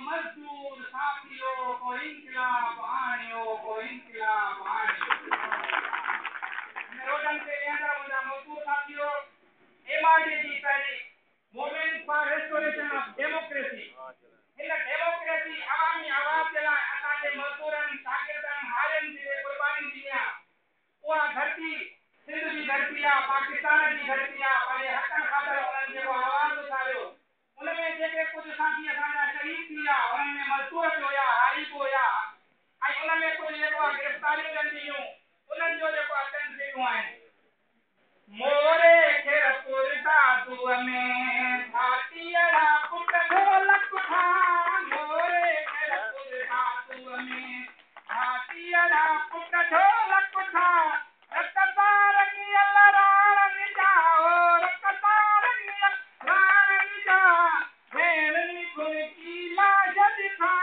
मजदूर साथियों को इनकलाब आणियो को इनकलाब आणियो रोडन ते अंदर मुंहिंजा मजदूर साथियों एमआरडी जी पहिरीं movement for restoration of democracy in democracy अवामी आवाज़ जे लाइ असांजे मजदूरनि शागिर्दनि हारियुनि जी क़ुर्बानी ॾिनी आहे उहा धरती सिंध जी धरती आहे पाकिस्तान जी धरती आहे पंहिंजे हक़नि ख़ातिर उन्हनि जेको आवाज़ उथारियो उनमें जेके कुझु साथी असांजा शहीद थी विया उन्हनि में मज़दूर बि हुया हारी बि हुया ऐं उनमें कुझु जेको आहे गिरफ़्तारियूं थियनि थियूं उन्हनि जो जेको आहे तनसीबूं आहिनि मोरे खेरपुर दादूअ में भाटियड़ा पुट ढोलक था मोरे खेरपुर दादूअ में भाटियड़ा पुट ढोलक था रक्तसारंगियल राण जाओ रक्तसारंगियल राण जा भेण गुणकी लाश दिखा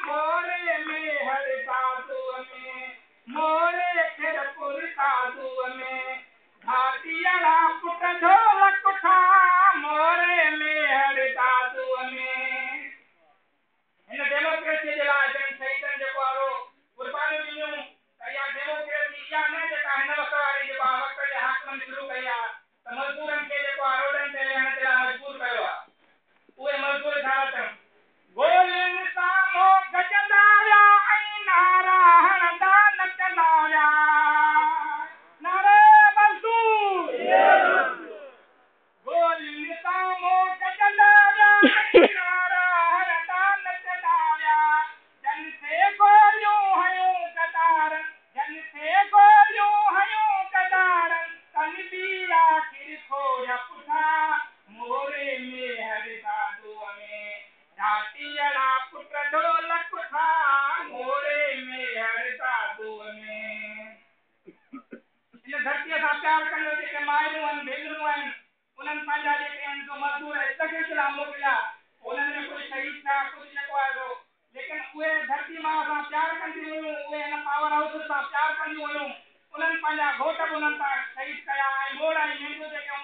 मोरे में हर दादूअ में मोरे खेरपुर दादूअ में भाटियड़ा पुट ढोलक था मोरे में हर दादूअ में इन डेमोक्रेसी जे लाइ जन शहीदनि जेको आहे क़ुर्बानी ॾिनियूं त इहा डेमोक्रेसी इहा न जेका हिन वक़्त वारी जेको आहे वक़्त जे हाकिमनि शुरू कई आहे त मज़दूरनि खे जेको आहे रोडनि ते वेहण जे लाइ मजबूर कयो आहे उहे मज़दूर छा अथनि गोलियुनि सां मोह गजंदा विया ऐं नारा हणंदा नचंदा विया नारे मज़दूर गोलियुनि सां मोह गजंदा विया ऐं नारा हणंदा नचंदा विया जन से गोलियूं हयूं कदारनि जन से गोलियूं हयूं कदारनि तन बि आख़िर खोड़ पुठा मोरे में हर दादूअ में भाटियड़ा पुट ढोलक था मोरे में हर दादूअ में इन धरतीअ सां प्यार कंदड़ जेके माइरूं आहिनि भेनरूं आहिनि उन्हनि पंहिंजा जेके आहिनि सो मज़दूर इस्तक़े जे लाइ मोकिलिया उन्हनि में कुझु शहीद थिया कुझु जेको आहे सो लेकिन उहे धरती माउ सां प्यार कंदियूं हुयूं उहे हिन पावर हाउस सां प्यार कंदियूं हुयूं उन्हनि पंहिंजा घोट बि उन्हनि सां शहीद कया ऐं मोड़ ऐं मेंढूं जेके